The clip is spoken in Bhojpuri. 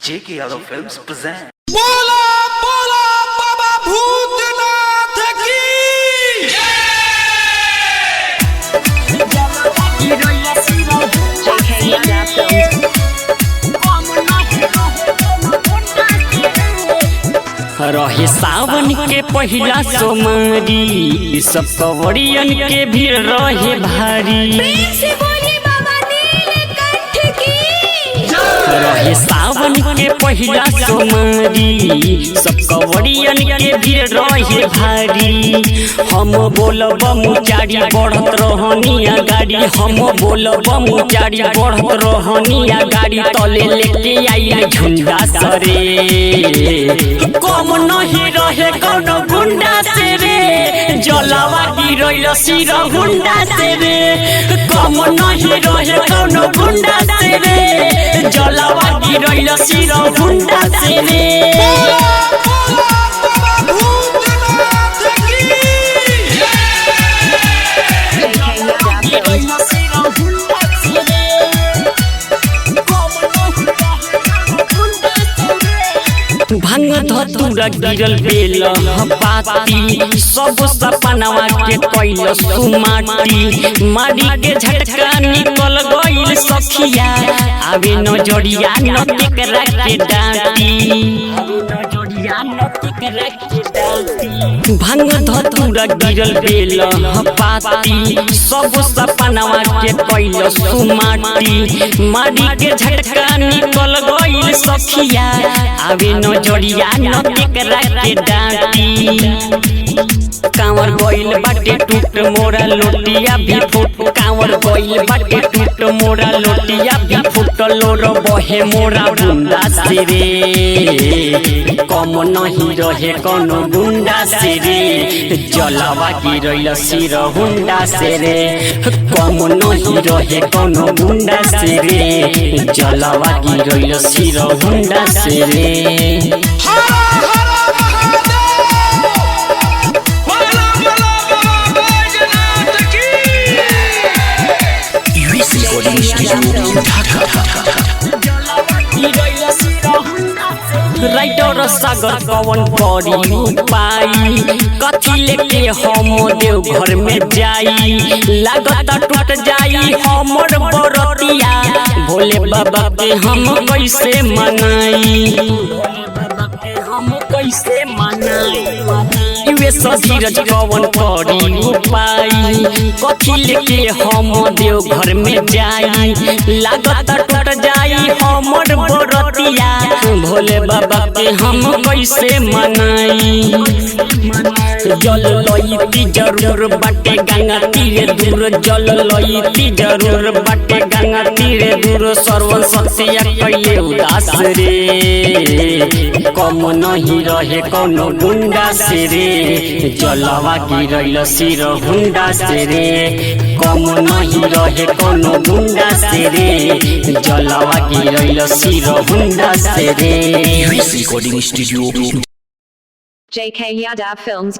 J.K. Yadav Films present. बोला बोला बाबा भूतनाथ की JK Yadav Films. रहे सावन के पहिला सोमवारी सब कवड़ियन के भीड़ रहे भारी। रहे सावन के पहिला सोमवारी सब कवड़ियन के भीड़ रहे भारी। हम बोलब मुचारी बढ़त रहनिया गाड़ी, हम बोलब मुचारी बढ़त रहनिया गाड़ी, तले लेके आई झुंडा सरे। कम नहीं रहे कौनो गुंडा से रे, जलावा गिरैल सिर हुंडा से रे। कम नहीं रहे कौनो गुंडा से रे, जलावा गिरैल सिर हुंडा से रे। भांग धतूरा गिरल बेल पाती, सब सपनवा के कैल सुमाटी। मारी के झटका निकल गइल सखिया, आवे नजरिया न केकरा के डांटी। भांग धतूरा गिरल बेल पाती, सब सपनवा के कैल सुमाटी। मारी के झटका निकल गइल सखिया, आवे नजरिया न केकरा के डांटी। कांवर गइल बाटे टूट मोरा लोटिया भी फूट, कांवर गइल बाटे टूट मोरा लोटिया भी फूट। लोर बहे मोरा बुंदा से रे, कम नहीं रहे कोनो गुंडा से रे, जलावा गिरैल सिर हुंडा से रे। कम नहीं रहे कोनो गुंडा से रे, जलावा गिरैल सिर हुंडा से रे। राइटर सागर कवन करी उपाय, कथी लेके हम देव घर में जाई। लागत टूट जाई हमर बरतिया, भोले बाबा के हम कैसे मनाई। कैसे मनाई वे सधीरज कवन करी उपाय, कथी लेके हम देव घर में जाई। लागत टूट जाई हमर बरतिया, भोले बाबा के हम कैसे मनाई। जल लईती जरूर बाटे गंगा तीरे दूर, जल लईती जरूर बाटे गंगा तीरे दूर। सर्वन सत्या कैले उदास रे, कम नहीं रहे कोनो गुंडा से रे, जलावा गिरैल सिर हुंडा से रे। कम नहीं रहे कोनो गुंडा से रे, जलावा गिरैल सिर हुंडा से रे। JK Yadav Films.